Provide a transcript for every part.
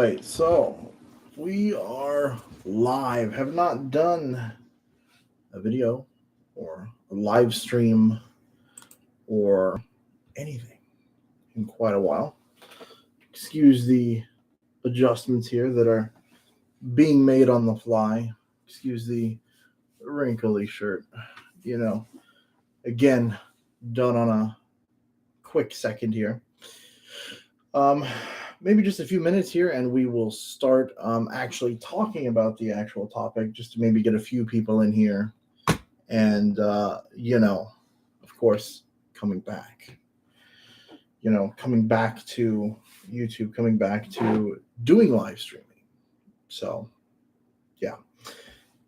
right, so we are live. Have not done a video or a live stream or anything in quite a while. Excuse the adjustments here that are being made on the fly. Excuse the wrinkly shirt. You know, again, done on a quick second here. Um, Maybe just a few minutes here, and we will start actually talking about the actual topic, just to maybe get a few people in here, and of course, coming back. Coming back to YouTube, coming back to doing live streaming. So, yeah.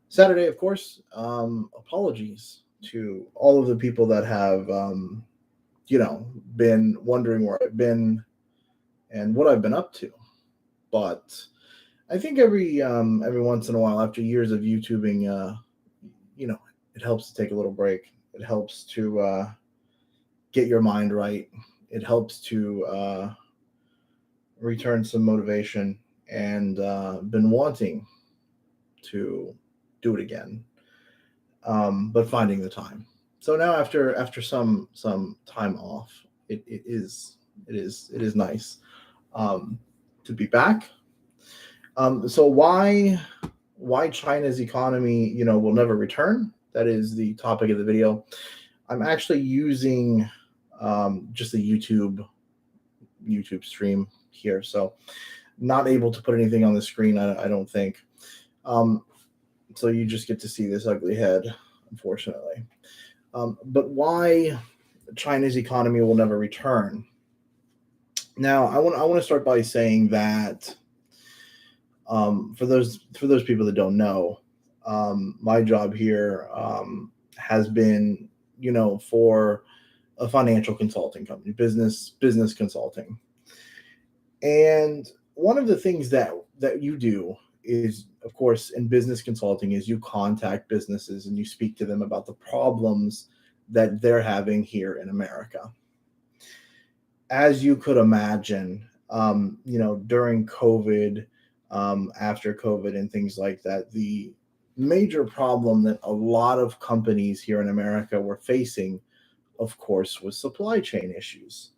Saturday, of course. Apologies to all of the people that have, been wondering where I've been and what I've been up to. But I think every once in a while, after years of YouTubing, it helps to take a little break. It helps to get your mind right. It helps to return some motivation, and been wanting to do it again, but finding the time. So now, after some time off, it is nice to be back. So why China's economy, will never return? That is the topic of the video. I'm actually using just a YouTube stream here, so not able to put anything on the screen. I don't think. So you just get to see this ugly head, unfortunately. But why China's economy will never return? Now, I want to start by saying that for those people that don't know, my job here has been, for a financial consulting company, business consulting. And one of the things that you do is, of course, in business consulting, is you contact businesses and you speak to them about the problems that they're having here in America. As you could imagine, during COVID, after COVID and things like that, the major problem that a lot of companies here in America were facing, of course, was supply chain issues.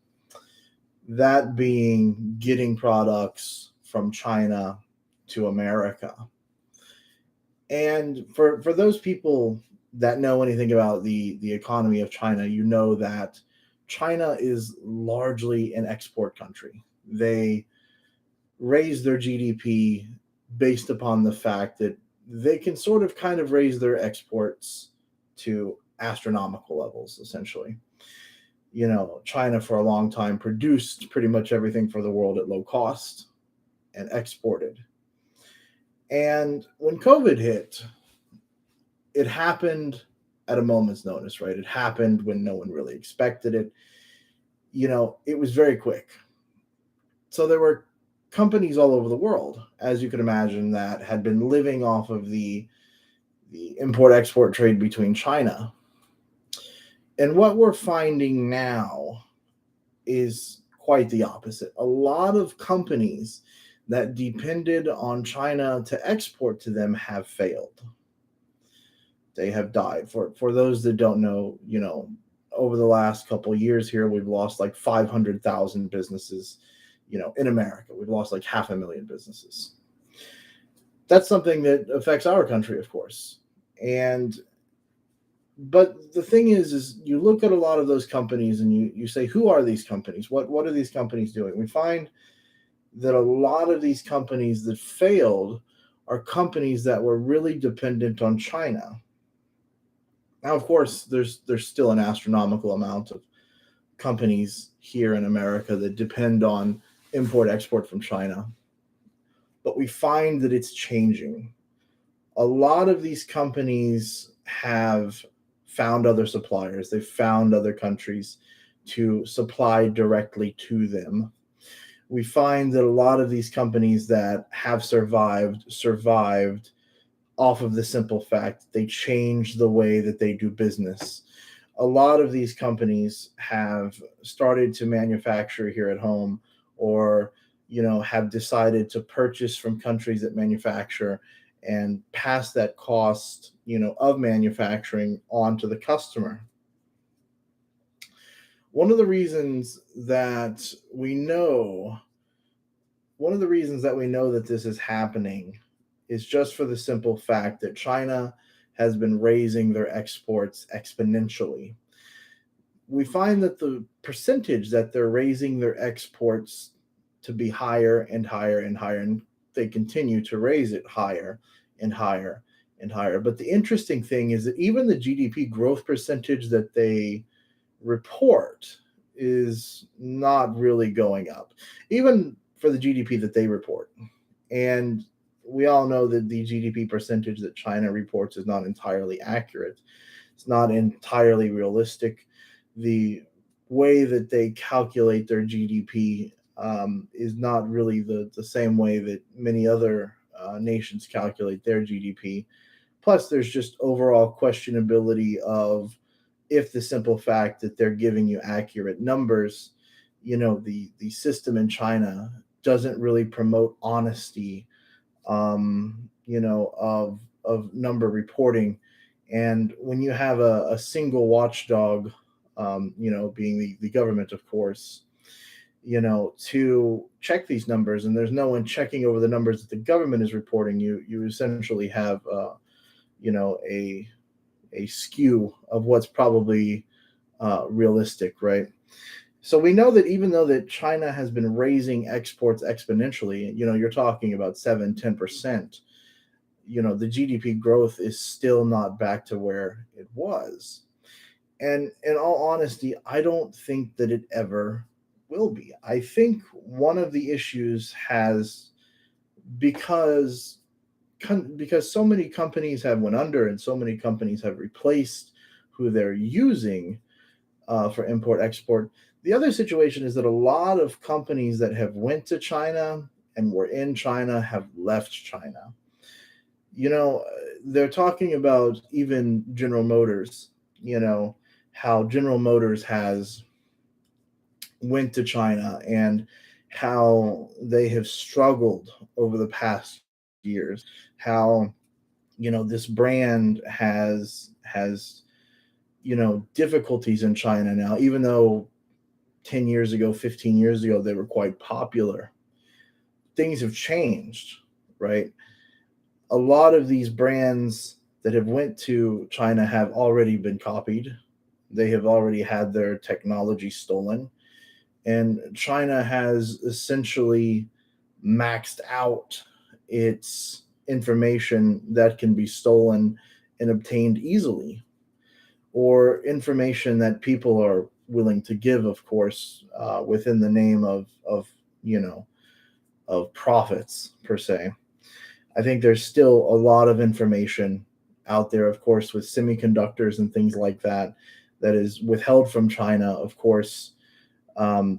That being getting products from China to America. And for those people that know anything about the economy of China, you know that China is largely an export country. They raise their GDP based upon the fact that they can sort of kind of raise their exports to astronomical levels, essentially. China for a long time produced pretty much everything for the world at low cost and exported. And when COVID hit, it happened at a moment's notice, right? It happened when no one really expected it. It was very quick. So there were companies all over the world, as you could imagine, that had been living off of the import-export trade between China. And what we're finding now is quite the opposite. A lot of companies that depended on China to export to them have failed. They have died. For those that don't know, over the last couple of years here, we've lost like 500,000 businesses, in America. We've lost like 500,000 businesses. That's something that affects our country, of course. But the thing is you look at a lot of those companies and you say, who are these companies? What are these companies doing? We find that a lot of these companies that failed are companies that were really dependent on China. Now, of course, there's still an astronomical amount of companies here in America that depend on import-export from China. But we find that it's changing. A lot of these companies have found other suppliers. They've found other countries to supply directly to them. We find that a lot of these companies that have survived off of the simple fact they changed the way that they do business. A lot of these companies have started to manufacture here at home, or have decided to purchase from countries that manufacture and pass that cost, of manufacturing on to the customer. One of the reasons that we know, one of the reasons that we know that this is happening is just for the simple fact that China has been raising their exports exponentially. We find that the percentage that they're raising their exports to be higher and higher and higher, and they continue to raise it higher and higher and higher. But the interesting thing is that even the GDP growth percentage that they report is not really going up, even for the GDP that they report. And we all know that the GDP percentage that China reports is not entirely accurate. It's not entirely realistic. The way that they calculate their GDP is not really the same way that many other nations calculate their GDP. Plus, there's just overall questionability of if the simple fact that they're giving you accurate numbers, the system in China doesn't really promote honesty, of number reporting. And when you have a single watchdog, being the government, of course, to check these numbers, and there's no one checking over the numbers that the government is reporting, you essentially have, a skew of what's probably realistic, right? So we know that even though that China has been raising exports exponentially, you're talking about 7-10%, the GDP growth is still not back to where it was. And in all honesty, I don't think that it ever will be. I think one of the issues has because because so many companies have went under and so many companies have replaced who they're using for import export. The other situation is that a lot of companies that have went to China and were in China have left China. You know, they're talking about even General Motors, how General Motors has went to China and how they have struggled over the past years, how this brand has difficulties in China now, even though 10 years ago, 15 years ago, they were quite popular. Things have changed, right? A lot of these brands that have went to China have already been copied. They have already had their technology stolen. And China has essentially maxed out its information that can be stolen and obtained easily, or information that people are willing to give, of course, within the name you know of profits per se. I think there's still a lot of information out there, of course, with semiconductors and things like that, that is withheld from China, of course,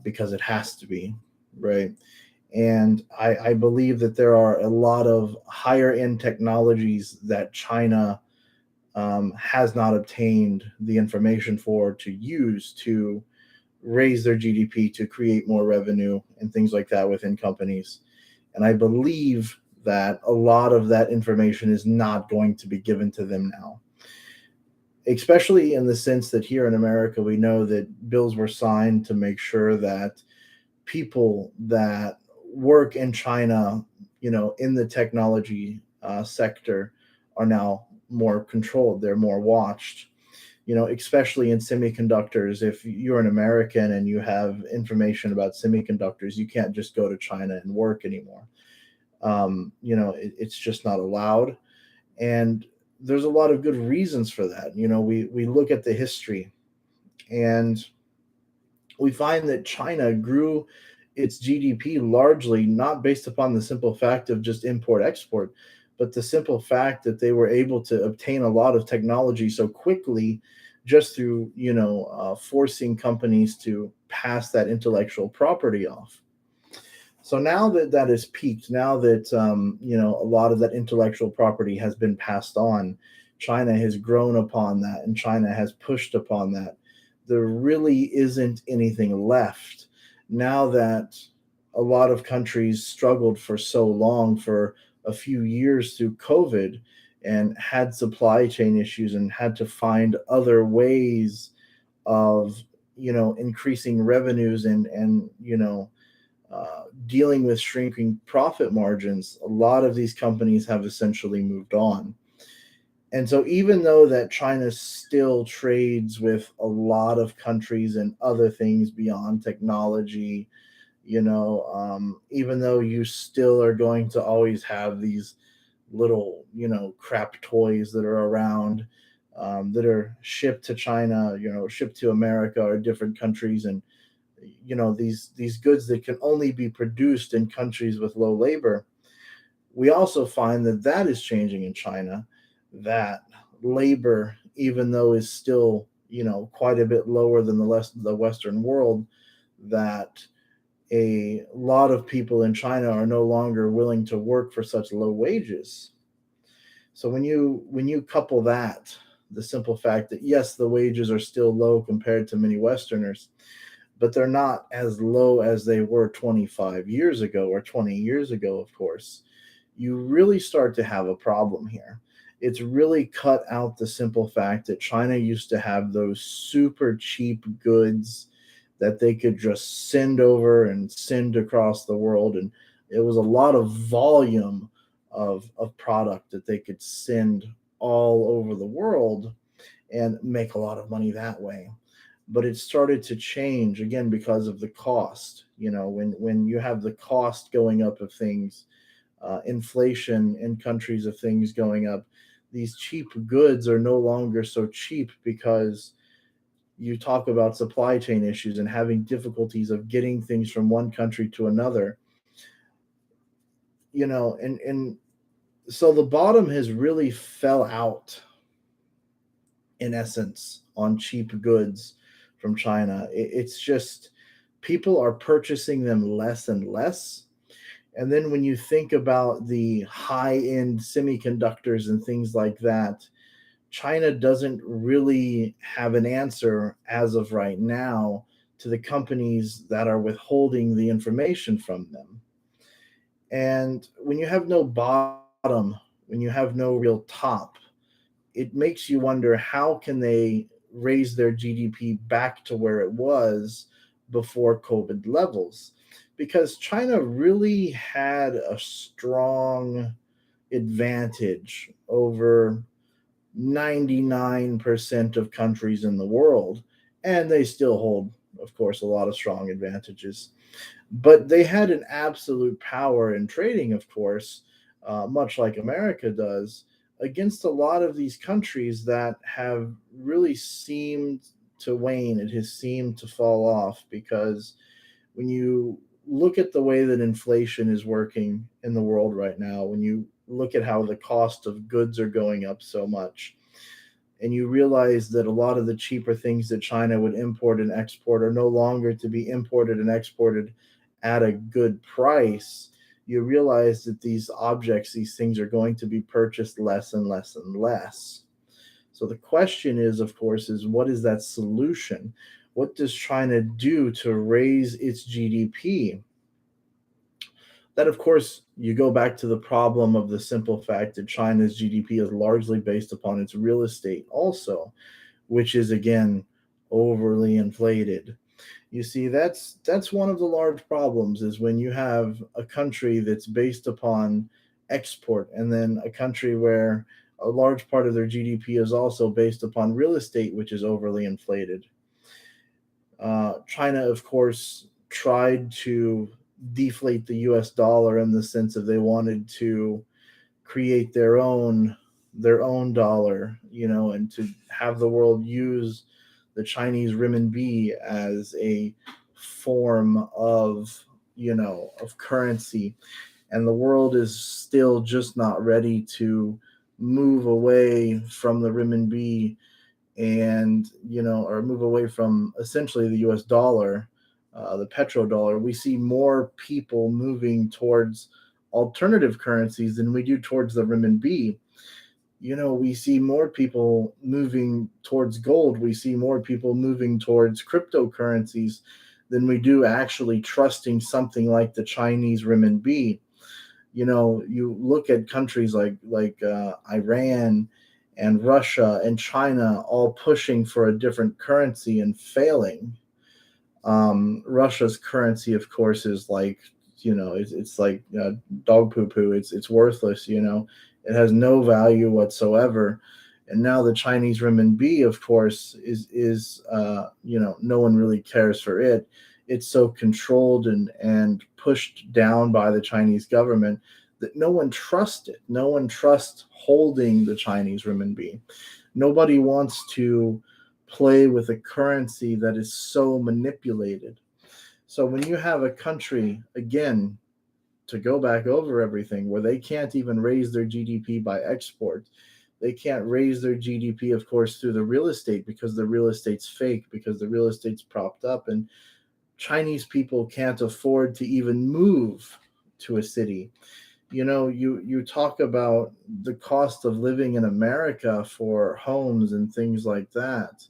because it has to be, right? And I believe that there are a lot of higher end technologies that China has not obtained the information for to use to raise their GDP, to create more revenue and things like that within companies. And I believe that a lot of that information is not going to be given to them now, especially in the sense that here in America, we know that bills were signed to make sure that people that work in China, in the technology sector, are now more controlled. They're more watched, especially in semiconductors. If you're an American and you have information about semiconductors, you can't just go to China and work anymore. It's just not allowed. And there's a lot of good reasons for that. We look at the history, and we find that China grew its GDP largely not based upon the simple fact of just import export, but the simple fact that they were able to obtain a lot of technology so quickly, just through forcing companies to pass that intellectual property off. So now that that is peaked, now that a lot of that intellectual property has been passed on, China has grown upon that, and China has pushed upon that. There really isn't anything left now that a lot of countries struggled for so long, for a few years through COVID, and had supply chain issues and had to find other ways of, increasing revenues and dealing with shrinking profit margins. A lot of these companies have essentially moved on. And so, even though that China still trades with a lot of countries and other things beyond technology, even though you still are going to always have these little, crap toys that are around, that are shipped to China, shipped to America or different countries, and these goods that can only be produced in countries with low labor. We also find that that is changing in China. That labor, even though is still, quite a bit lower than the Western world, that a lot of people in China are no longer willing to work for such low wages. So when you couple that, the simple fact that yes, the wages are still low compared to many Westerners, but they're not as low as they were 25 years ago or 20 years ago, of course, you really start to have a problem here. It's really cut out the simple fact that China used to have those super cheap goods that they could just send over and send across the world. And it was a lot of volume of product that they could send all over the world and make a lot of money that way. But it started to change again because of the cost. When you have the cost going up of things, inflation in countries of things going up, these cheap goods are no longer so cheap because you talk about supply chain issues and having difficulties of getting things from one country to another. And so the bottom has really fell out, in essence, on cheap goods from China. It's just people are purchasing them less and less. And then when you think about the high end semiconductors and things like that, China doesn't really have an answer as of right now to the companies that are withholding the information from them. And when you have no bottom, when you have no real top, it makes you wonder how can they raise their GDP back to where it was before COVID levels? Because China really had a strong advantage over 99% of countries in the world, and they still hold, of course, a lot of strong advantages. But they had an absolute power in trading, of course, much like America does, against a lot of these countries that have really seemed to wane. It has seemed to fall off because when you look at the way that inflation is working in the world right now, when you look at how the cost of goods are going up so much, and you realize that a lot of the cheaper things that China would import and export are no longer to be imported and exported at a good price, you realize that these objects, these things are going to be purchased less and less and less. So the question is, of course, is what is that solution? What does China do to raise its GDP? That, of course, you go back to the problem of the simple fact that China's GDP is largely based upon its real estate, also, which is again overly inflated. You see, that's one of the large problems is when you have a country that's based upon export, and then a country where a large part of their GDP is also based upon real estate, which is overly inflated. China, of course, tried to deflate the US dollar in the sense of they wanted to create their own dollar, and to have the world use the Chinese renminbi as a form of currency. And the world is still just not ready to move away from the renminbi, and or move away from essentially the US dollar, the petrodollar. We see more people moving towards alternative currencies than we do towards the renminbi. We see more people moving towards gold. We see more people moving towards cryptocurrencies than we do actually trusting something like the Chinese renminbi. You look at countries like Iran and Russia and China all pushing for a different currency and failing. Russia's currency, of course, is like, it's like dog poo poo. It's worthless. It has no value whatsoever. And now the Chinese renminbi, of course, is no one really cares for it. It's so controlled and pushed down by the Chinese government that no one trusts it. No one trusts holding the Chinese renminbi. Nobody wants to play with a currency that is so manipulated. So when you have a country, again, to go back over everything, where they can't even raise their GDP by export, they can't raise their GDP, of course, through the real estate, because the real estate's fake, because the real estate's propped up, and Chinese people can't afford to even move to a city. You talk about the cost of living in America for homes and things like that.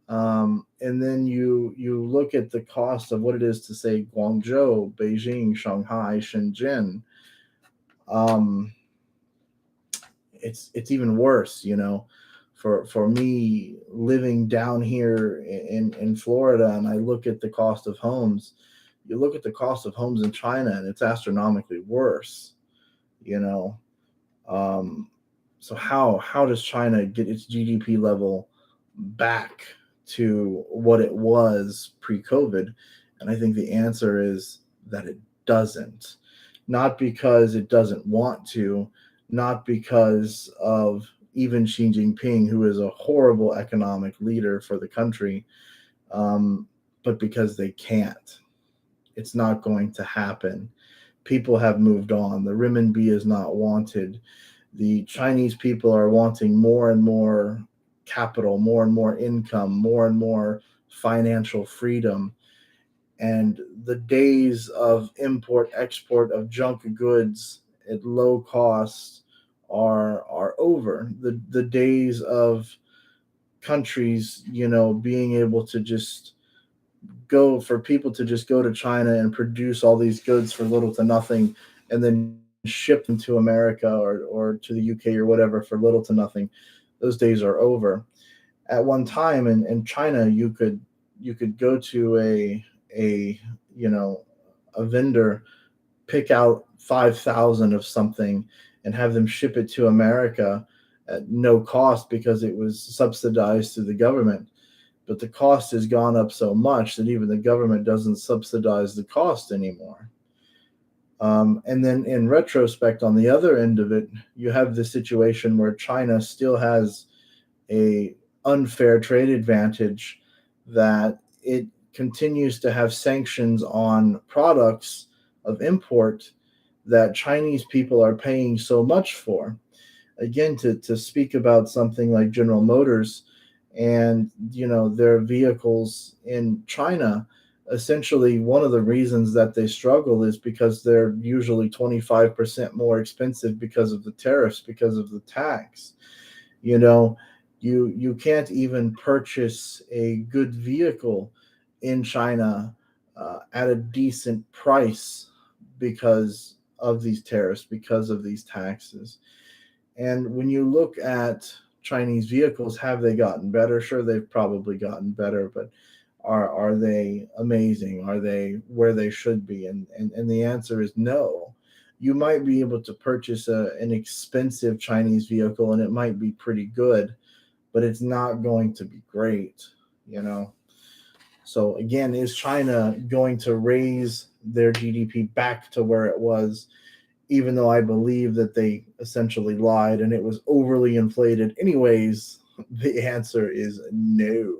And then you look at the cost of what it is to say Guangzhou, Beijing, Shanghai, Shenzhen. Um, it's even worse, For me living down here in Florida, and I look at the cost of homes. You look at the cost of homes in China, and it's astronomically worse. You know, so how does China get its GDP level back to what it was pre-COVID? And I think the answer is that it doesn't. Not because it doesn't want to, not because of even Xi Jinping, who is a horrible economic leader for the country, but because they can't. It's not going to happen. People have moved on. The renminbi is not wanted. The Chinese people are wanting more and more capital, more and more income, more and more financial freedom. And the days of import export of junk goods at low cost are over. The days of countries, being able to just for people to just go to China and produce all these goods for little to nothing, and then ship them to America or to the UK or whatever for little to nothing. Those days are over. At one time in China, you could go to a a vendor, pick out 5,000 of something, and have them ship it to America at no cost because it was subsidized through the government. But the cost has gone up so much that even the government doesn't subsidize the cost anymore. And then in retrospect, on the other end of it, you have the situation where China still has a unfair trade advantage, that it continues to have sanctions on products of import that Chinese people are paying so much for. Again, to speak about something like General Motors and their vehicles in China, essentially one of the reasons that they struggle is because they're usually 25% more expensive because of the tariffs, because of the tax. you know you can't even purchase a good vehicle in China at a decent price because of these tariffs, because of these taxes. And when you look at Chinese vehicles, have they gotten better? Sure, they've probably gotten better, but are they amazing? Are they where they should be? And the answer is no. You might be able to purchase an expensive Chinese vehicle and it might be pretty good, but it's not going to be great, you know. So again, is China going to raise their GDP back to where it was, even though I believe that they essentially lied and it was overly inflated anyways? The answer is no.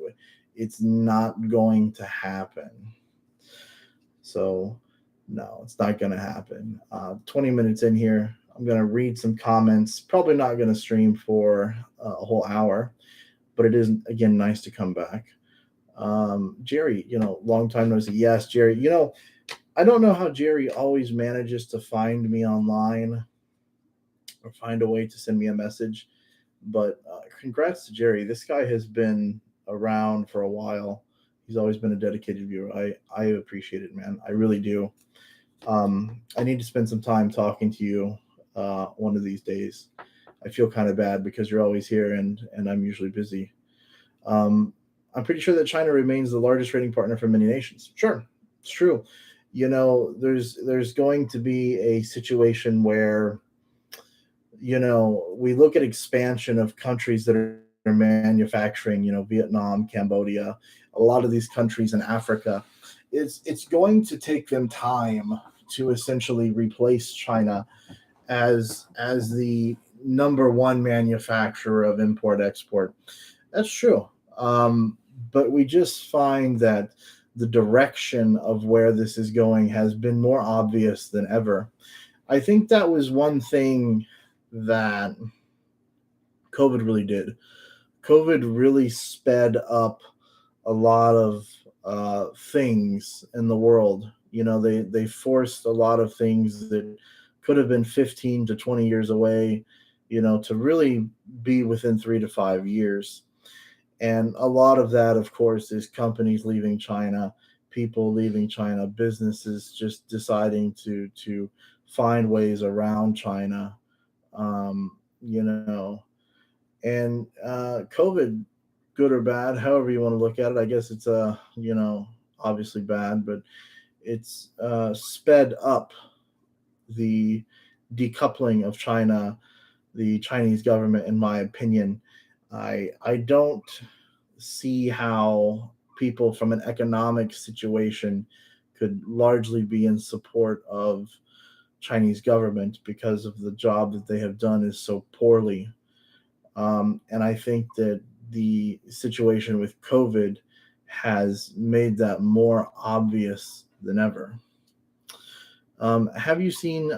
It's not going to happen. So, no, it's not going to happen. 20 minutes in here, I'm going to read some comments. Probably not going to stream for a whole hour, but it is, again, nice to come back. Jerry, long time no see. Yes, Jerry, I don't know how Jerry always manages to find me online or find a way to send me a message, but congrats to Jerry. This guy has been around for a while. He's always been a dedicated viewer. I appreciate it, man. I really do. I need to spend some time talking to you one of these days. I feel kind of bad because you're always here and I'm usually busy. Um, I'm pretty sure that China remains the largest trading partner for many nations. Sure, it's true. There's going to be a situation where we look at expansion of countries that are manufacturing, Vietnam, Cambodia, a lot of these countries in Africa. It's going to take them time to essentially replace China as the number one manufacturer of import export. That's true. Um, but we just find that the direction of where this is going has been more obvious than ever. I think that was one thing that COVID really did. COVID really sped up a lot of things in the world. They forced a lot of things that could have been 15 to 20 years away, to really be within 3 to 5 years. And a lot of that, of course, is companies leaving China, people leaving China, businesses just deciding to find ways around China. Um, you know, and COVID, good or bad, however you want to look at it, I guess it's obviously bad, but it's sped up the decoupling of China, the Chinese government, in my opinion. I don't see how people from an economic situation could largely be in support of Chinese government because of the job that they have done is so poorly. And I think that the situation with COVID has made that more obvious than ever. Have you seen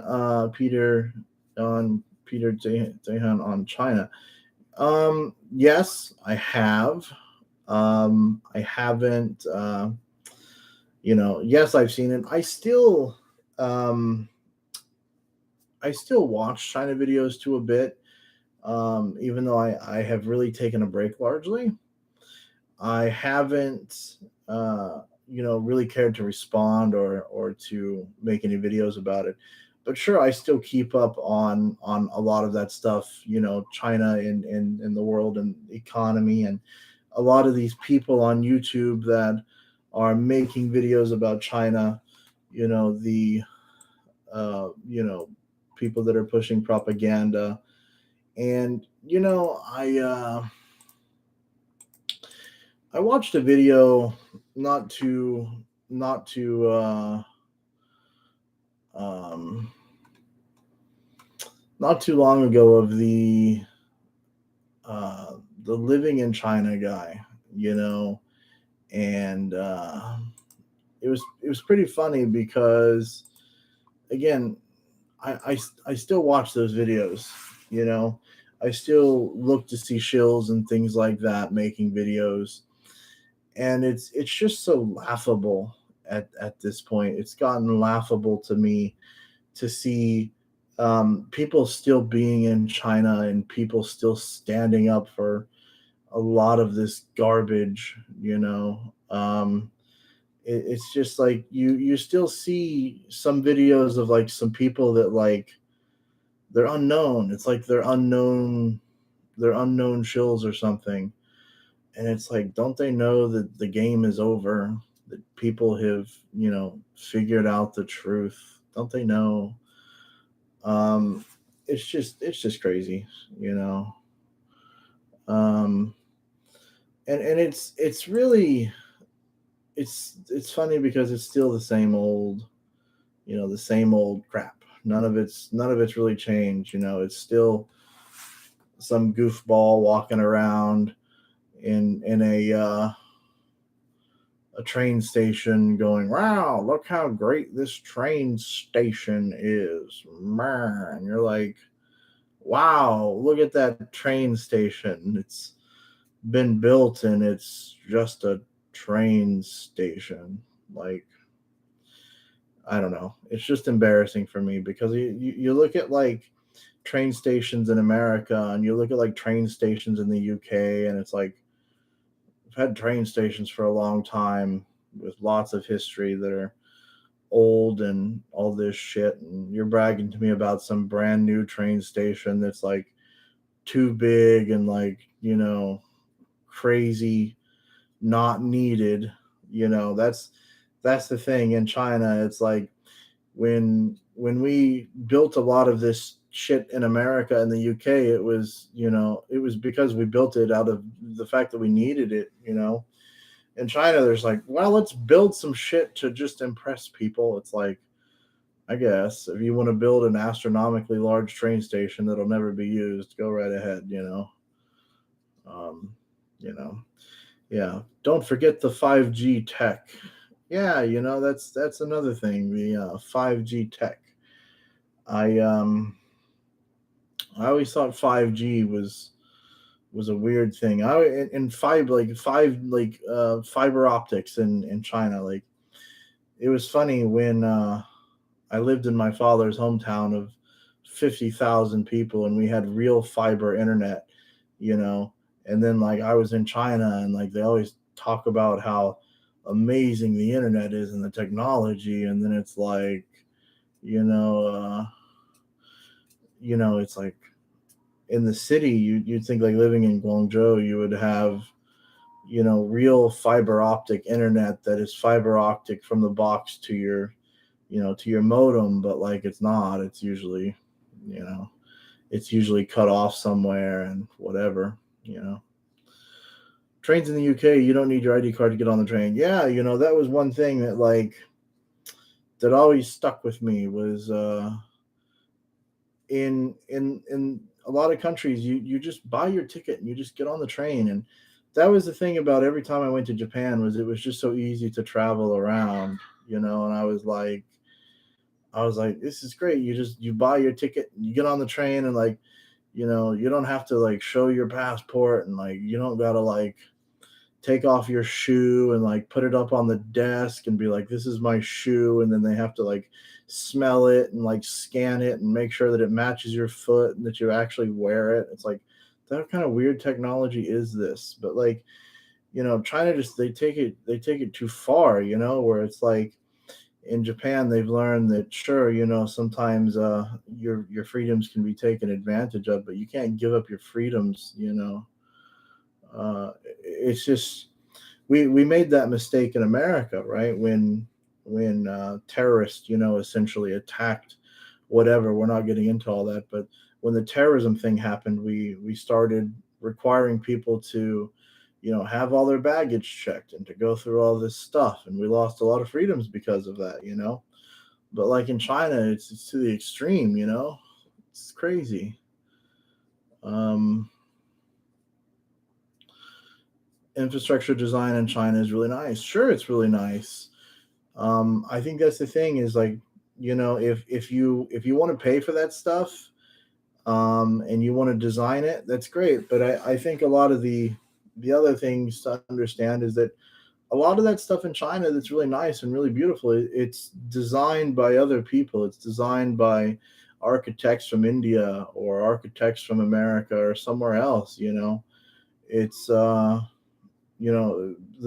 Peter Zehan on China? Yes, I have. I haven't. Yes, I've seen it. Um, I still watch China videos to a bit, even though I have really taken a break largely. I haven't, really cared to respond or to make any videos about it. But sure, I still keep up on a lot of that stuff. China in the world and economy, and a lot of these people on YouTube that are making videos about China. The uh, you know people that are pushing propaganda, and I watched a video not too not too um, not too long ago of the living in China guy, you know, and it was pretty funny because again, I still watch those videos, you know. I still look to see shills and things like that making videos, and it's just so laughable at this point. It's gotten laughable to me to see people still being in China and people still standing up for a lot of this garbage. It's just like you still see some videos of like some people that like they're unknown. It's like they're unknown shills or something. And it's like, don't they know that the game is over? That people have, figured out the truth. Don't they know? Um, it's just crazy, you know. Um, and it's really it's funny because it's still the same old, the same old crap. None of it's really changed. It's still some goofball walking around in a train station going, wow, look how great this train station is. Man, you're like, wow, look at that train station. It's been built and it's just a train station. Like, I don't know. It's just embarrassing for me because you look at like train stations in America and you look at like train stations in the UK and it's like, had train stations for a long time with lots of history that are old and all this shit, and you're bragging to me about some brand new train station that's like too big and like, crazy, not needed. That's the thing in China. It's like when we built a lot of this shit in America and the UK, it was because we built it out of the fact that we needed it. In China, there's like, well, let's build some shit to just impress people. It's like, I guess if you want to build an astronomically large train station that'll never be used, go right ahead. Um, you know, yeah. Don't forget the 5G tech. Yeah, that's another thing. The 5G tech. I um I always thought 5G was a weird thing. In fiber optics in China. Like, it was funny when I lived in my father's hometown of 50,000 people, and we had real fiber internet, you know. And then like I was in China, and like they always talk about how amazing the internet is and the technology, and then it's like, you know, uh, it's like in the city, you'd think like living in Guangzhou, you would have, real fiber optic internet that is fiber optic from the box to your modem, but like it's not. You know, it's usually cut off somewhere and whatever. Trains in the UK, you don't need your ID card to get on the train. Yeah, that was one thing that always stuck with me was in a lot of countries you just buy your ticket and you just get on the train. And that was the thing about every time I went to Japan, was it was just so easy to travel around. And I was like, this is great. You buy your ticket, you get on the train, and like, you don't have to like show your passport, and like you don't gotta like take off your shoe and like put it up on the desk and be like, this is my shoe. And then they have to like smell it and like scan it and make sure that it matches your foot and that you actually wear it. It's like, that kind of weird technology is this? But like, China just, they take it too far, where it's like in Japan, they've learned that sure, sometimes your freedoms can be taken advantage of, but you can't give up your freedoms. It's just, we made that mistake in America, right? When terrorists, essentially attacked whatever. We're not getting into all that, but when the terrorism thing happened, we started requiring people to, have all their baggage checked and to go through all this stuff, and we lost a lot of freedoms because of that. But like in China, it's to the extreme. It's crazy. Um, Infrastructure design in China is really nice. Sure, it's really nice. I think that's the thing is like, if you want to pay for that stuff, and you want to design it, that's great. But I think a lot of the other things to understand is that a lot of that stuff in China that's really nice and really beautiful, it's designed by other people. It's designed by architects from India or architects from America or somewhere else. It's the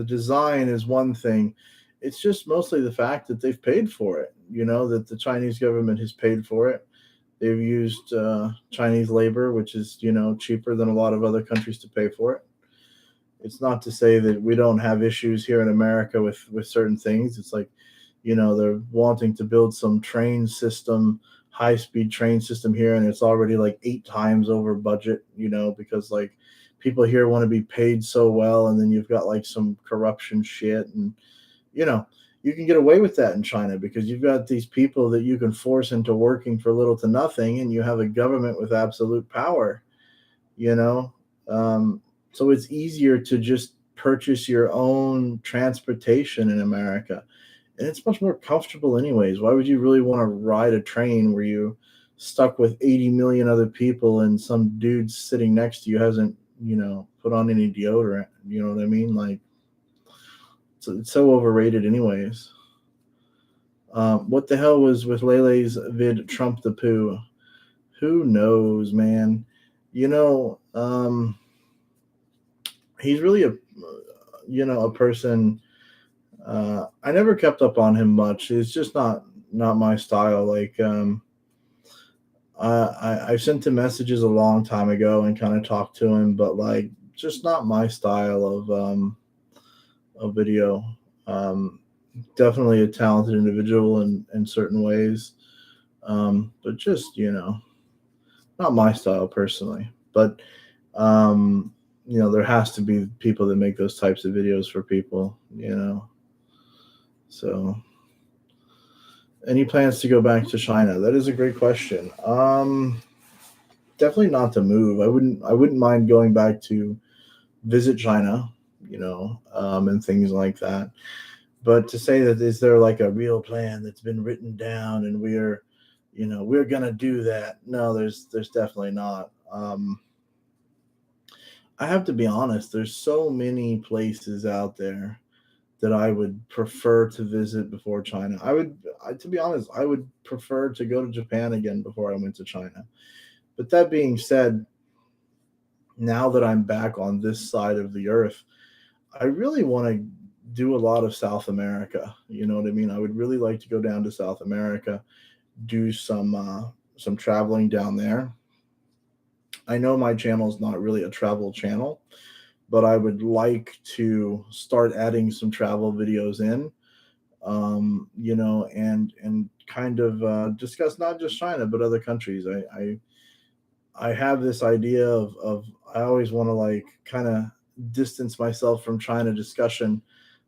design is one thing. It's just mostly the fact that they've paid for it, that the Chinese government has paid for it. They've used Chinese labor, which is, cheaper than a lot of other countries to pay for it. It's not to say that we don't have issues here in America with certain things. It's like, they're wanting to build some train system, high speed train system here, and it's already like 8 times over budget, because like people here want to be paid so well, and then you've got like some corruption shit, and you know you can get away with that in China because you've got these people that you can force into working for little to nothing, and you have a government with absolute power. You know, um, so it's easier to just purchase your own transportation in America, and it's much more comfortable anyways. Why would you really want to ride a train where you stuck with 80 million other people and some dude sitting next to you hasn't, put on any deodorant? You know what I mean? Like, it's so overrated anyways. What the hell was with Lele's vid Trump the poo? Who knows, man? You know, he's really a person. I never kept up on him much. It's just not my style. Like, I sent him messages a long time ago and kind of talked to him, but like just not my style of video. Um, Definitely a talented individual in certain ways, but just not my style personally. But there has to be people that make those types of videos for people. So, any plans to go back to China? That is a great question. Definitely not to move. I wouldn't mind going back to visit China, and things like that. But to say that is there like a real plan that's been written down and we're gonna do that? No, there's definitely not. I have to be honest. There's so many places out there that I would prefer to visit before China. To be honest, I would prefer to go to Japan again before I went to China. But that being said, now that I'm back on this side of the earth, I really want to do a lot of South America. You know what I mean? I would really like to go down to South America, do some traveling down there. I know my channel is not really a travel channel, but I would like to start adding some travel videos in, and kind of discuss not just China but other countries. I have this idea of I always want to like kind of distance myself from China discussion,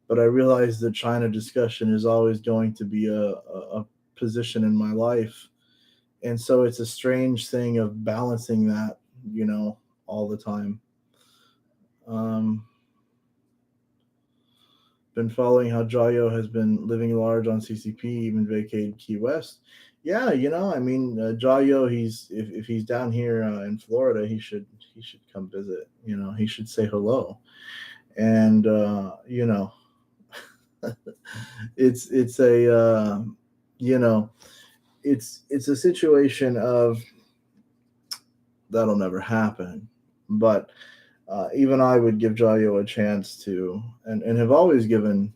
but I realize that China discussion is always going to be a position in my life, and so it's a strange thing of balancing that, all the time. Um, been following how Jayo has been living large on CCP, even vacated Key West. Yeah, I mean, Jayo, if he's down here in Florida, he should come visit. He should say hello, and it's a you know it's a situation of that'll never happen, but even I would give Jayo a chance to, and have always given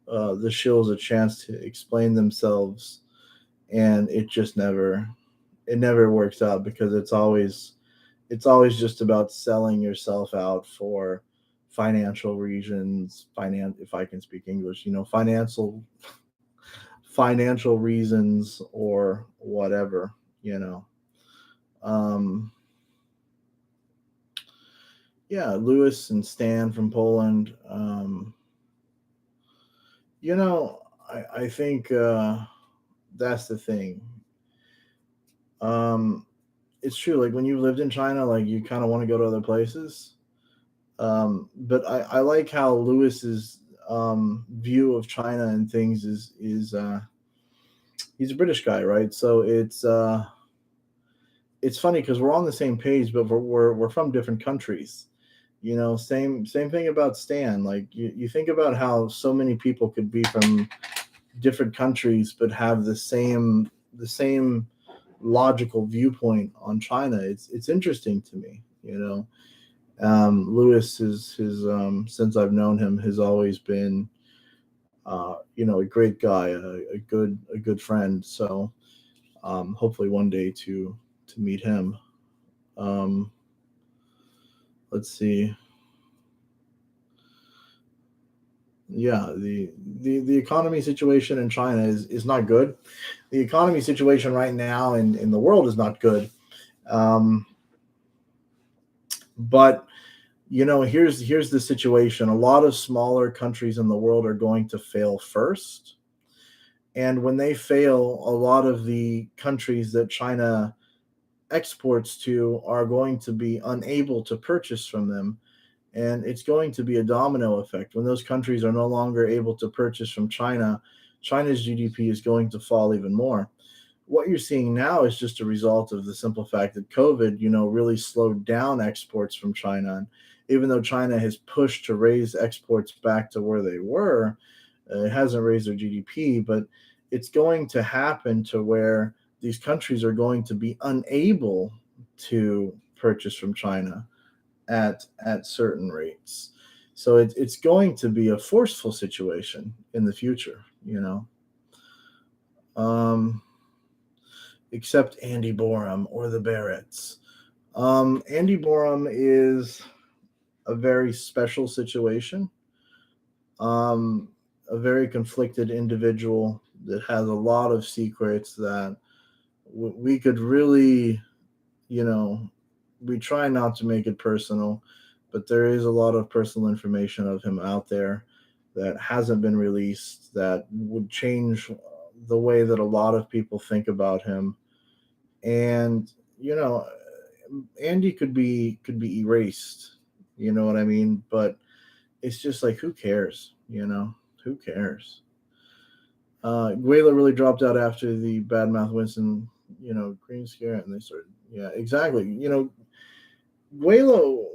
the shills a chance to explain themselves, and it never works out because it's always just about selling yourself out for financial reasons. If I can speak English, financial reasons or whatever. You know, um, yeah, Lewis and Stan from Poland. You know, I think that's the thing. Um, it's true. Like when you lived in China, like you kind of want to go to other places. But I like how Lewis's view of China and things is he's a British guy, right? So it's funny because we're on the same page, but we're from different countries. Same thing about Stan. Like you think about how so many people could be from different countries but have the same logical viewpoint on China. It's interesting to me. Lewis is his since I've known him has always been a great guy, a good friend. So hopefully one day to meet him. Um, let's see. Yeah, the economy situation in China is not good. The economy situation right now in the world is not good. Um, but here's the situation. A lot of smaller countries in the world are going to fail first, and when they fail, a lot of the countries that China exports to are going to be unable to purchase from them, and it's going to be a domino effect. When those countries are no longer able to purchase from China, China's GDP is going to fall even more. What you're seeing now is just a result of the simple fact that COVID, really slowed down exports from China. And even though China has pushed to raise exports back to where they were, it hasn't raised their GDP, but it's going to happen to where these countries are going to be unable to purchase from China at certain rates. So it's going to be a forceful situation in the future, Um, except Andy Borum or the Barretts. Andy Borum is a very special situation. Um, a very conflicted individual that has a lot of secrets that we could really, you know, we try not to make it personal, but there is a lot of personal information of him out there that hasn't been released that would change the way that a lot of people think about him. And, you know, Andy could be erased, you know what I mean? But it's just like, who cares? Who cares? Waylo really dropped out after the badmouth Winston, green scare, and they started. Yeah, exactly. Waylo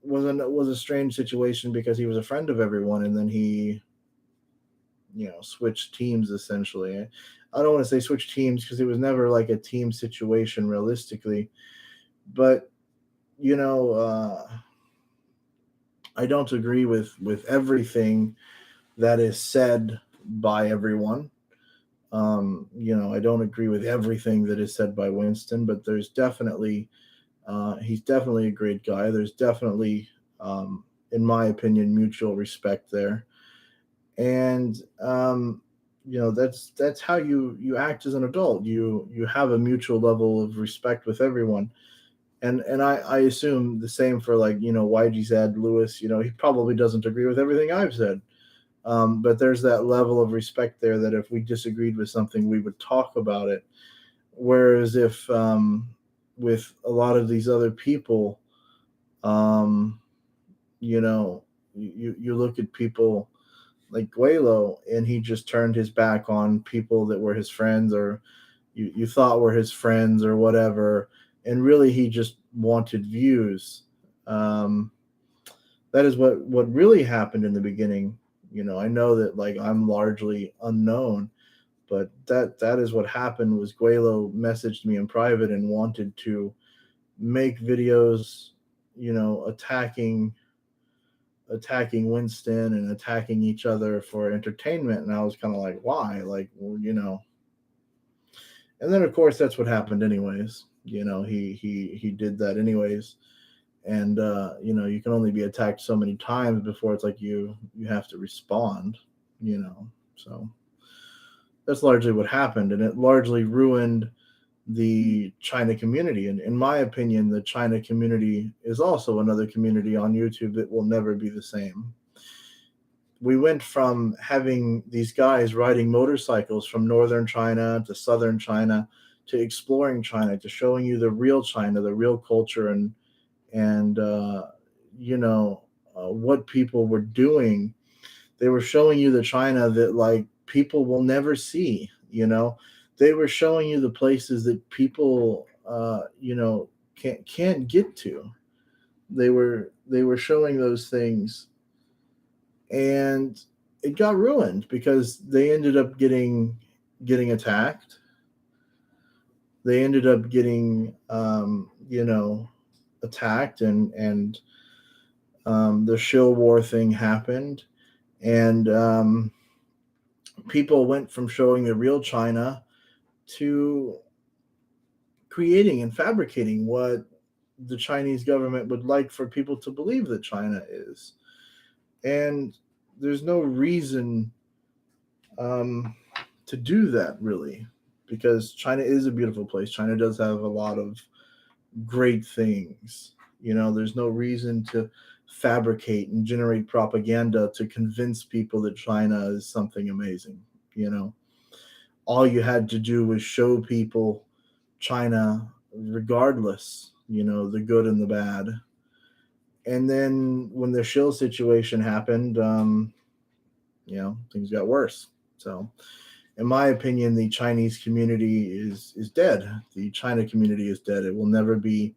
was a strange situation because he was a friend of everyone, and then he, switched teams essentially. I don't want to say switch teams because it was never like a team situation realistically, but you know, I don't agree with everything that is said by everyone. I don't agree with everything that is said by Winston, but there's definitely he's definitely a great guy. There's definitely, in my opinion, mutual respect there, and that's how you act as an adult. You have a mutual level of respect with everyone, and I assume the same for like YG's Ed Lewis. He probably doesn't agree with everything I've said. But there's that level of respect there that if we disagreed with something, we would talk about it. Whereas if with a lot of these other people, um, you know, you look at people like Waylo, and he just turned his back on people that were his friends or you thought were his friends or whatever, and really he just wanted views. Um, that is what really happened in the beginning. I know that like I'm largely unknown, but that is what happened. Was Guelo messaged me in private and wanted to make videos, attacking Winston and attacking each other for entertainment, and I was kind of like, why? Like, well. And then of course that's what happened anyways. He did that anyways, and you can only be attacked so many times before it's like you have to respond. So that's largely what happened, and it largely ruined the China community. And in my opinion, the China community is also another community on YouTube that will never be the same. We went from having these guys riding motorcycles from northern China to southern China to exploring China to showing you the real China, the real culture, and what people were doing. They were showing you the China that like people will never see. They were showing you the places that people can't get to. They were showing those things, and it got ruined because they ended up getting attacked. They ended up getting attacked, and the shill war thing happened, and people went from showing the real China to creating and fabricating what the Chinese government would like for people to believe that China is. And there's no reason to do that, really, because China is a beautiful place. China does have a lot of great things. There's no reason to fabricate and generate propaganda to convince people that China is something amazing. All you had to do was show people China regardless, the good and the bad. And then when the shill situation happened, things got worse. So, in my opinion, the Chinese community is dead. The China community is dead. It will never be.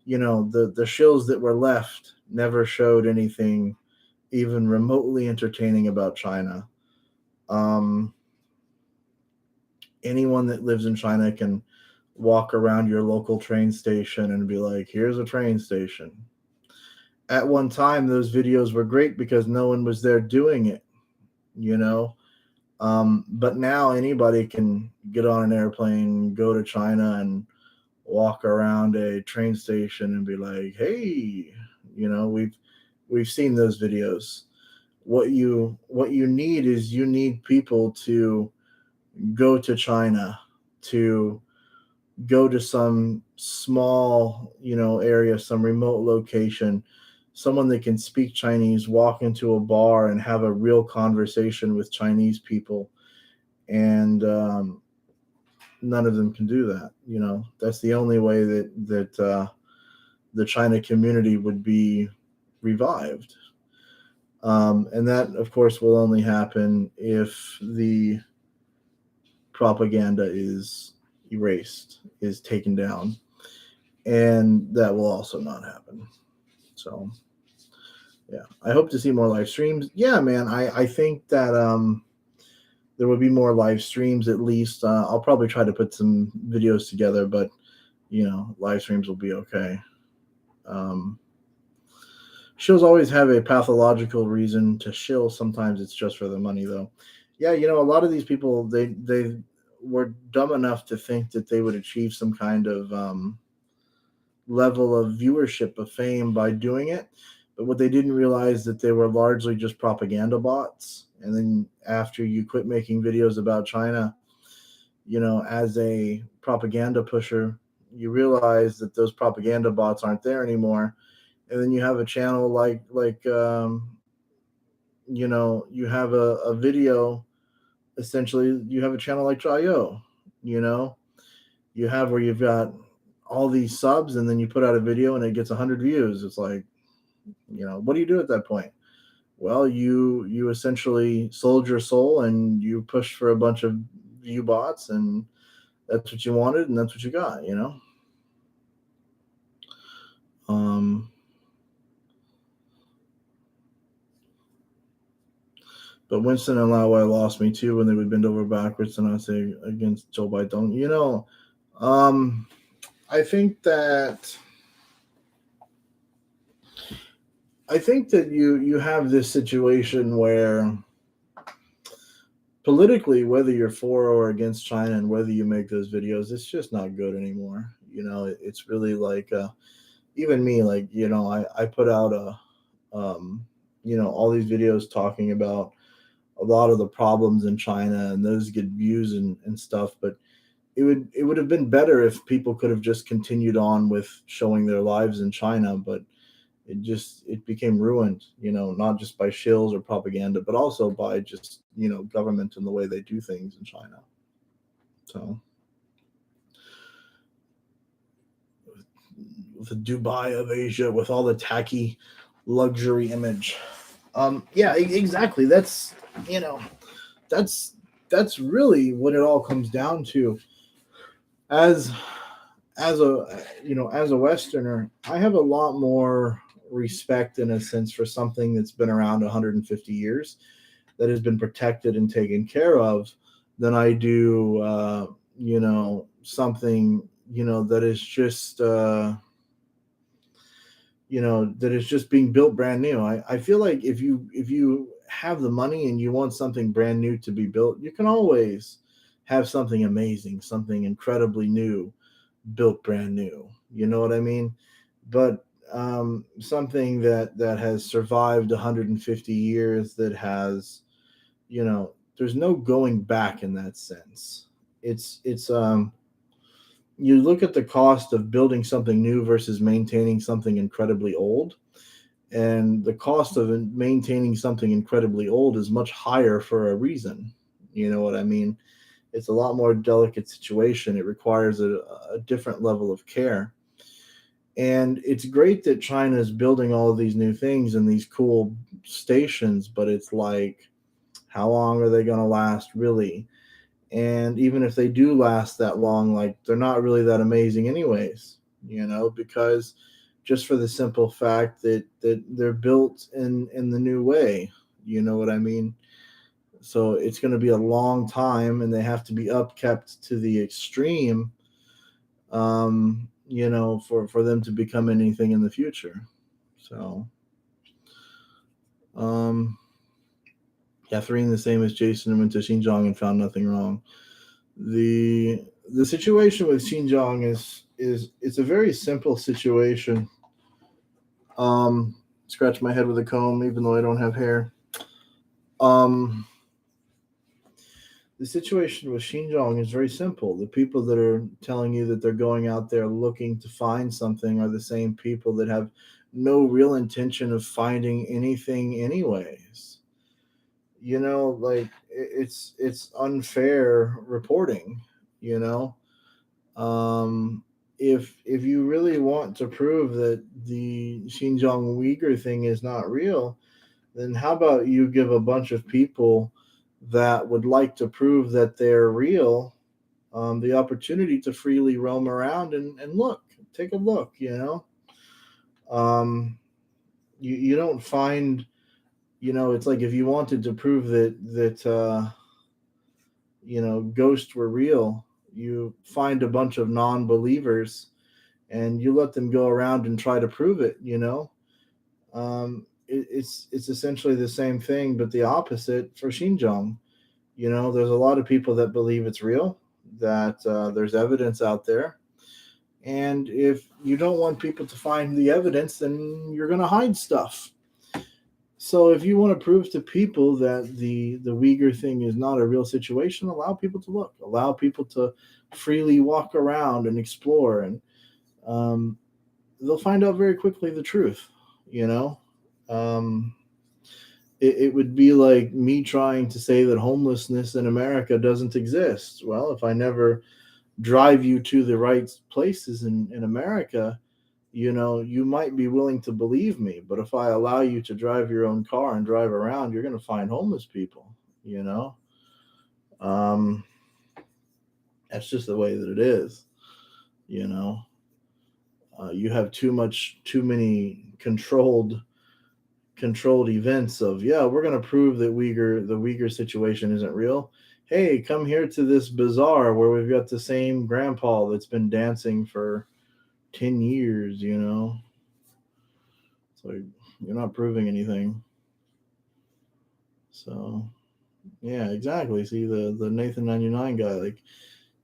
The shills that were left never showed anything even remotely entertaining about China. Um, Anyone that lives in China can walk around your local train station and be like, here's a train station. at one time those videos were great because no one was there doing it, you know. But now anybody can get on an airplane, go to China, and walk around a train station and be like, "Hey, we've seen those videos. What you need is you need people to go to China, to go to some small, area, some remote location, someone that can speak Chinese, walk into a bar and have a real conversation with Chinese people, and none of them can do that. That's the only way that the China community would be revived. And that, of course, will only happen if the propaganda is erased, is taken down, and that will also not happen. So, yeah, I hope to see more live streams. Yeah, man, I think that there will be more live streams at least. I'll probably try to put some videos together, but live streams will be okay. Shills always have a pathological reason to shill. Sometimes it's just for the money, though. Yeah, a lot of these people, they were dumb enough to think that they would achieve some kind of level of viewership, of fame, by doing it. But what they didn't realize that they were largely just propaganda bots. And then after you quit making videos about China, as a propaganda pusher, you realize that those propaganda bots aren't there anymore. And then you have a channel like you have a video. Essentially, you have a channel like Chayo. You have where you've got all these subs, and then you put out a video and it gets 100 views. It's like, what do you do at that point? Well, you essentially sold your soul and you pushed for a bunch of view bots, and that's what you wanted, and that's what you got. But Winston and Lawai lost me too when they would bend over backwards and I say against Joe Biden. I think that you have this situation where politically, whether you're for or against China and whether you make those videos, it's just not good anymore. It's really like even me, like I put out all these videos talking about a lot of the problems in China, and those get views and stuff. But it would have been better if people could have just continued on with showing their lives in China. But it became ruined, not just by shills or propaganda, but also by just government and the way they do things in China. So the Dubai of Asia with all the tacky luxury image. Yeah, exactly. That's that's really what it all comes down to. As as a Westerner, I have a lot more respect, in a sense, for something that's been around 150 years, that has been protected and taken care of, than I do something that is just that is just being built brand new. I feel like if you have the money and you want something brand new to be built, you can always have something amazing, something incredibly new built brand new. You know what I mean? But something that has survived 150 years, that has, there's no going back in that sense. It's you look at the cost of building something new versus maintaining something incredibly old, and the cost of maintaining something incredibly old is much higher for a reason. You know what I mean? It's a lot more delicate situation. It requires a different level of care. And it's great that China is building all of these new things and these cool stations, but it's like, how long are they going to last, really? And even if they do last that long, like, they're not really that amazing anyways, because just for the simple fact that they're built in the new way. You know what I mean? So it's going to be a long time, and they have to be upkept to the extreme, for them to become anything in the future. So Um, Catherine, the same as Jason, went to Xinjiang and found nothing wrong. The situation with Xinjiang is it's a very simple situation. Scratch my head with a comb, even though I don't have hair. Um, the situation with Xinjiang is very simple. The people that are telling you that they're going out there looking to find something are the same people that have no real intention of finding anything, anyways. Like it's unfair reporting. You know, um, if you really want to prove that the Xinjiang Uyghur thing is not real, then how about you give a bunch of people that would like to prove that they're real the opportunity to freely roam around and look, take a look, Um, you don't find, it's like if you wanted to prove that ghosts were real, you find a bunch of non-believers and you let them go around and try to prove it. It's essentially the same thing, but the opposite for Xinjiang. There's a lot of people that believe it's real, that there's evidence out there. And if you don't want people to find the evidence, then you're going to hide stuff. So if you want to prove to people that the Uyghur thing is not a real situation, allow people to look, allow people to freely walk around and explore, and um, they'll find out very quickly the truth. You know, um, it would be like me trying to say that homelessness in America doesn't exist. Well, if I never drive you to the right places in America, you might be willing to believe me. But if I allow you to drive your own car and drive around, you're going to find homeless people, you know? Um, that's just the way that it is, you know? You have too many controlled events of, yeah, we're going to prove that the Uyghur situation isn't real. Hey, come here to this bazaar where we've got the same grandpa that's been dancing for 10 years. It's like you're not proving anything. So, yeah, exactly. See the Nathan 99 guy, like,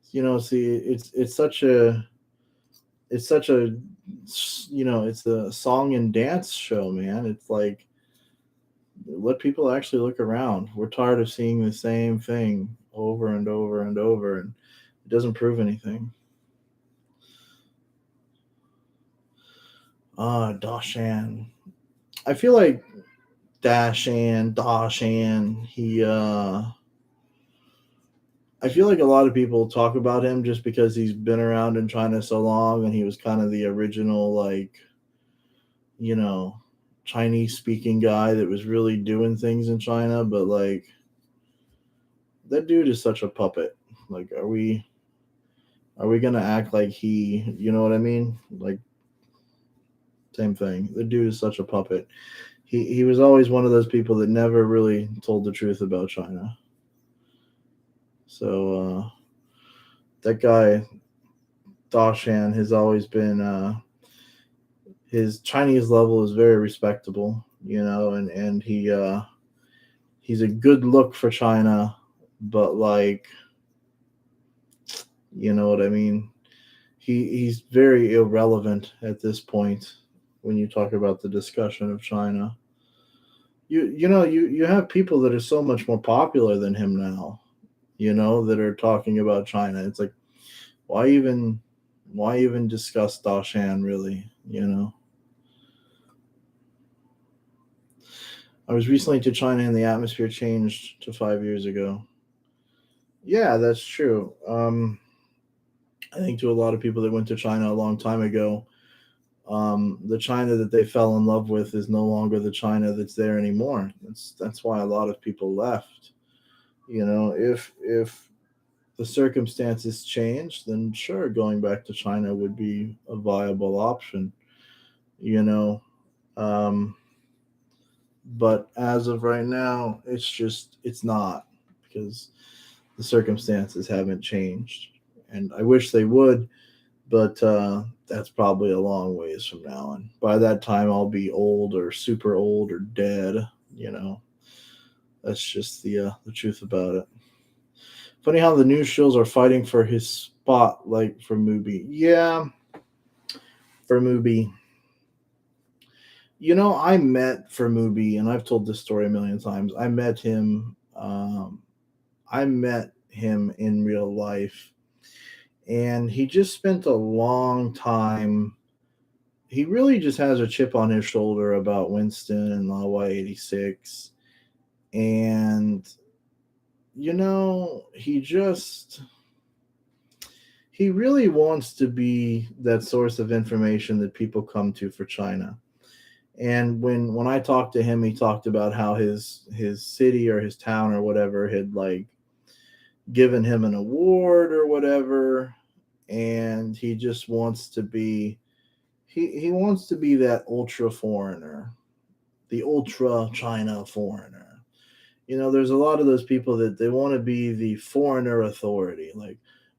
see, it's such a it's a song and dance show, man. It's like, let people actually look around. We're tired of seeing the same thing over and over and over, and it doesn't prove anything. Dashan. I feel like Dashan, I feel like a lot of people talk about him just because he's been around in China so long and he was kind of the original, like, you know, Chinese speaking guy that was really doing things in China, but like that dude is such a puppet. Like, are we gonna act like you know what I mean? Like, same thing. The dude is such a puppet. He was always one of those people that never really told the truth about China. So that guy Dashan has always been his Chinese level is very respectable, and he's a good look for China, but like, you know what I mean? He's very irrelevant at this point when you talk about the discussion of China. You have people that are so much more popular than him now, that are talking about China. It's like, why even discuss Dashan, really, I was recently to China and the atmosphere changed to 5 years ago. Yeah, that's true. I think to a lot of people that went to China a long time ago, the China that they fell in love with is no longer the China that's there anymore. That's why a lot of people left. If the circumstances change, then sure, going back to China would be a viable option. You know, um, but as of right now, it's not, because the circumstances haven't changed, and I wish they would, but that's probably a long ways from now. And by that time, I'll be old or super old or dead. You know, that's just the truth about it. Funny how the news shows are fighting for his spotlight for Mubi. Yeah, for Mubi. I met for Mubi, and I've told this story a million times. I met him. I met him in real life, and he just spent a long time. He really just has a chip on his shoulder about Winston and Lawa 86. And, he really wants to be that source of information that people come to for China. And when I talked to him, he talked about how his city or his town or whatever had like given him an award or whatever, and he just wants to be he wants to be that ultra foreigner, the ultra China foreigner. There's a lot of those people that they want to be the foreigner authority, like,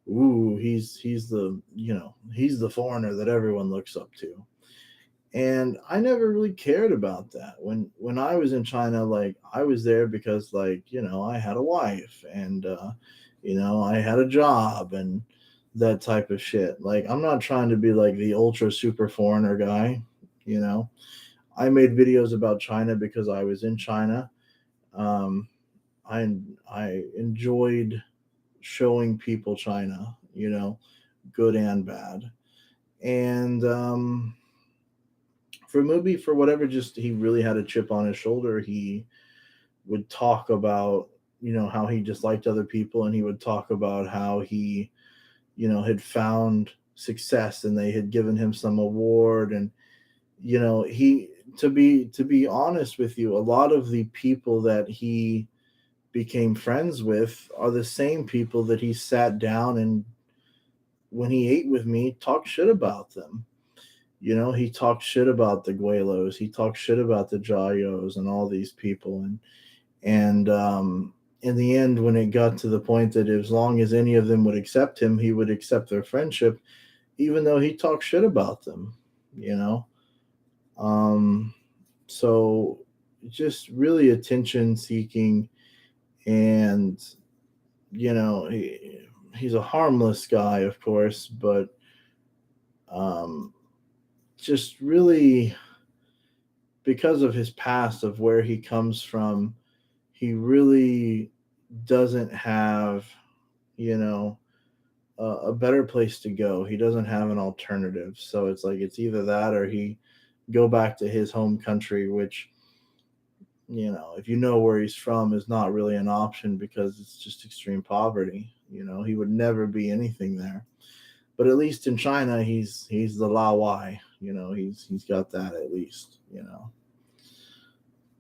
ooh, he's the foreigner that everyone looks up to. And I never really cared about that. When I was in China, like, I was there because, like, I had a wife, and I had a job and that type of shit. Like, I'm not trying to be like the ultra super foreigner guy. you know I made videos about China because I was in China. um, I enjoyed showing people China, good and bad. And for Mubi, for whatever, just he really had a chip on his shoulder. He would talk about, how he disliked other people, and he would talk about how he, had found success and they had given him some award. And he to be honest with you, a lot of the people that he became friends with are the same people that he sat down and, when he ate with me, talked shit about them. He talked shit about the Waylos, he talked shit about the Jayos and all these people. And in the end, when it got to the point that as long as any of them would accept him, he would accept their friendship, even though he talked shit about them. You know, um, so just really attention seeking. And he's a harmless guy, of course, but um, just really, because of his past, of where he comes from, he really doesn't have, you know, a better place to go. He doesn't have an alternative. So it's like it's either that or he go back to his home country, which, if you know where he's from, is not really an option because it's just extreme poverty. He would never be anything there. But at least in China, he's the La Wai. He's got that at least.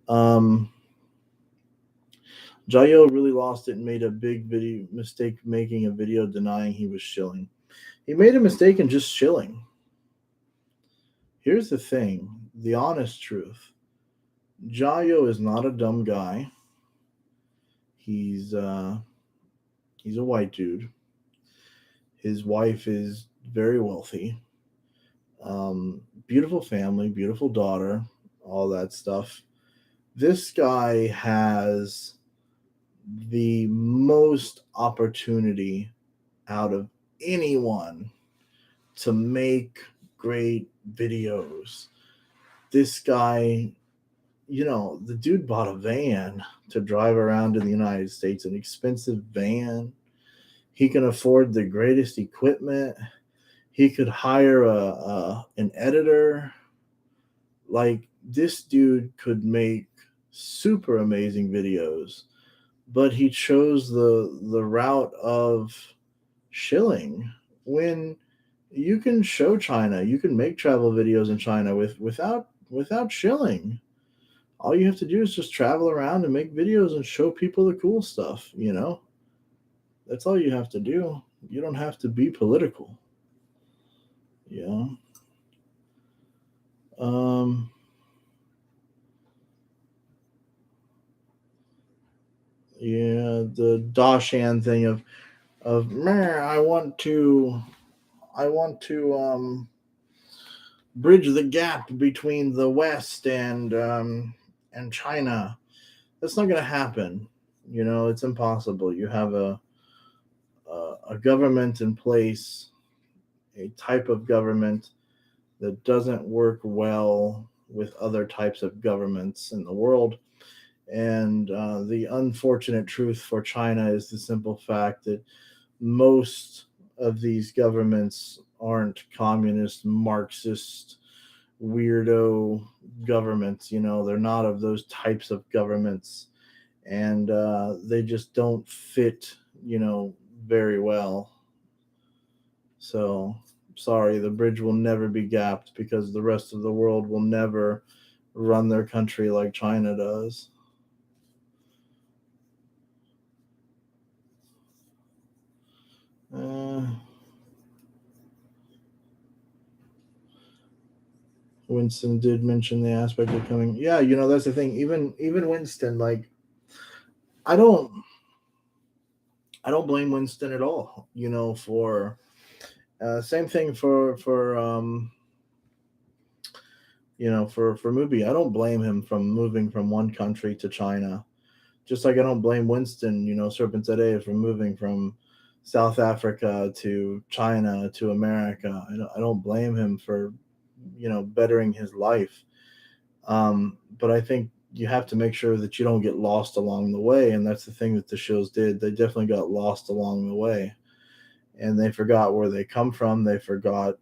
Um, Jayo really lost it and made a big video mistake making a video denying he was shilling. He made a mistake in just shilling. Here's the thing, the honest truth. Jayo is not a dumb guy. He's he's a white dude. His wife is very wealthy. Beautiful family, beautiful daughter, all that stuff. This guy has the most opportunity out of anyone to make great videos. This guy, the dude bought a van to drive around in the United States, an expensive van. He can afford the greatest equipment. He could hire an editor. Like, this dude could make super amazing videos, but he chose the route of shilling. When you can show China, you can make travel videos in China without shilling. All you have to do is just travel around and make videos and show people the cool stuff. That's all you have to do. You don't have to be political. Yeah. Um, yeah, the Dashan thing of "Meh, I want to bridge the gap between the West and China." That's not going to happen. It's impossible. You have a government in place, a type of government that doesn't work well with other types of governments in the world. And the unfortunate truth for China is the simple fact that most of these governments aren't communist, Marxist, weirdo governments. They're not of those types of governments. And they just don't fit, very well. So, sorry, the bridge will never be gapped because the rest of the world will never run their country like China does. Uh, Winston did mention the aspect of coming. Yeah, that's the thing. Even Winston, like, I don't I don't blame Winston at all. For same thing for Mubi. I don't blame him from moving from one country to China. Just like I don't blame Winston, Serpent today, from moving from South Africa to China to America. I don't blame him for bettering his life. But I think you have to make sure that you don't get lost along the way, and that's the thing that the shows did. They definitely got lost along the way, and they forgot where they come from. They forgot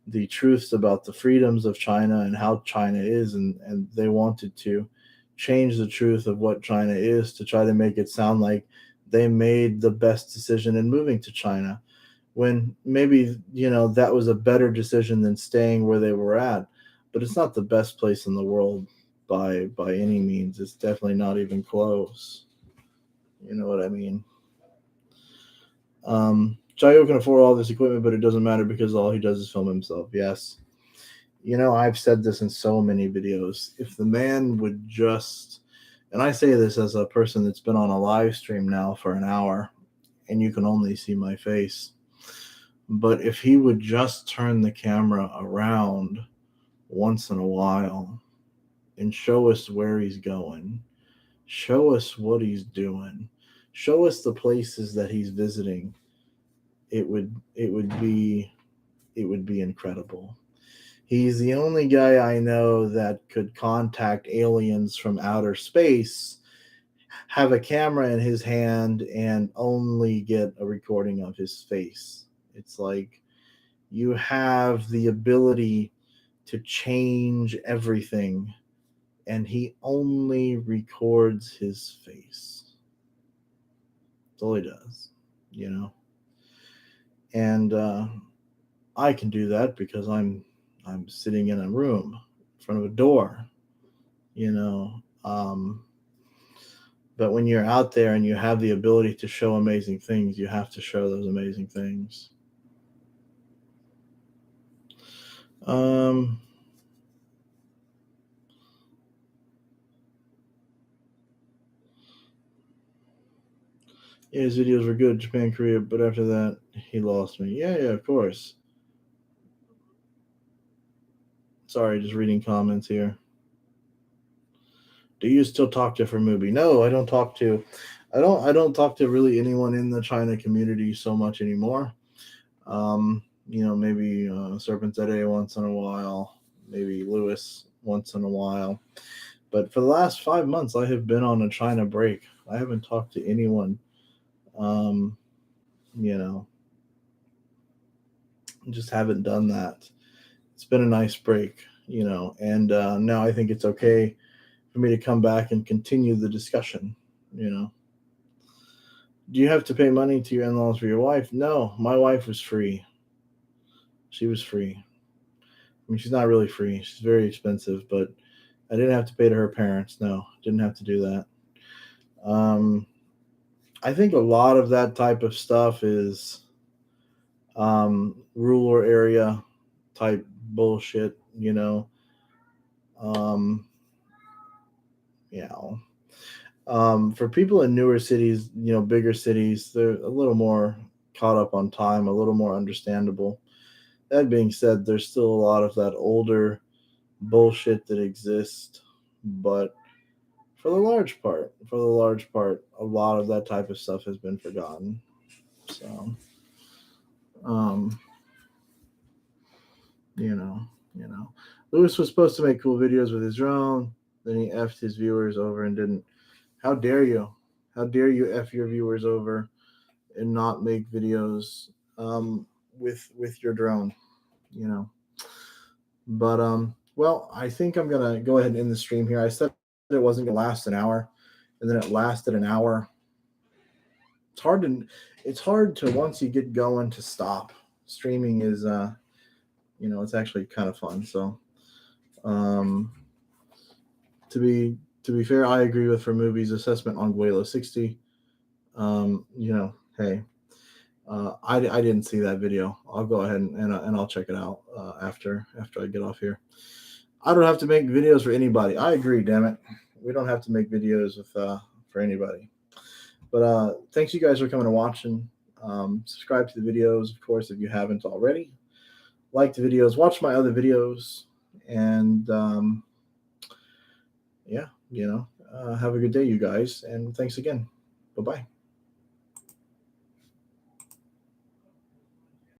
the truths about the freedoms of China and how China is, and they wanted to change the truth of what China is to try to make it sound like they made the best decision in moving to China, when maybe that was a better decision than staying where they were at. But it's not the best place in the world by any means. It's definitely not even close. You know what I mean? Chayo can afford all this equipment, but it doesn't matter because all he does is film himself. Yes. I've said this in so many videos. If the man would just, and I say this as a person that's been on a live stream now for an hour, and you can only see my face, but if he would just turn the camera around once in a while and show us where he's going, show us what he's doing, show us the places that he's visiting, it would be incredible. He's the only guy I know that could contact aliens from outer space, have a camera in his hand, and only get a recording of his face. It's like you have the ability to change everything, and he only records his face. That's all he does, you know. And I can do that because I'm sitting in a room in front of a door, you know. But when you're out there and you have the ability to show amazing things, you have to show those amazing things. Um, yeah, his videos were good, Japan, Korea, but after that, he lost me. Yeah, of course. Sorry, just reading comments here. Do you still talk to Fermubi? No, I don't talk to. I don't talk to really anyone in the China community so much anymore. Maybe Serpent Today once in a while, maybe Lewis once in a while. But for the last 5 months, I have been on a China break. I haven't talked to anyone. Um, you know, just haven't done that. It's been a nice break, and now I think it's okay for me to come back and continue the discussion. You know, do you have to pay money to your in-laws for your wife? No, my wife was free. She was free. I mean, she's not really free. She's very expensive, but I didn't have to pay to her parents. No, didn't have to do that. Um, I think a lot of that type of stuff is rural area type bullshit. Um, you know, for people in newer cities, bigger cities, they're a little more caught up on time, a little more understandable. That being said, there's still a lot of that older bullshit that exists, but for the large part, a lot of that type of stuff has been forgotten. So, um, you know, Lewis was supposed to make cool videos with his drone. Then he effed his viewers over and didn't. How dare you? How dare you f your viewers over and not make videos with your drone? You know. But well, I think I'm gonna go ahead and end the stream here. I said it wasn't gonna last an hour, and then it lasted an hour. It's hard to once you get going to stop. Streaming is it's actually kind of fun. So um to be fair, I agree with Movie's assessment on Waylo 60. Hey, I didn't see that video. I'll go ahead and I'll check it out after I get off here. I don't have to make videos for anybody. I agree, damn it. We don't have to make videos with for anybody. But thanks you guys for coming and watching. Subscribe to the videos, of course, if you haven't already. Like the videos, watch my other videos, and yeah, have a good day, you guys, and thanks again. Bye-bye.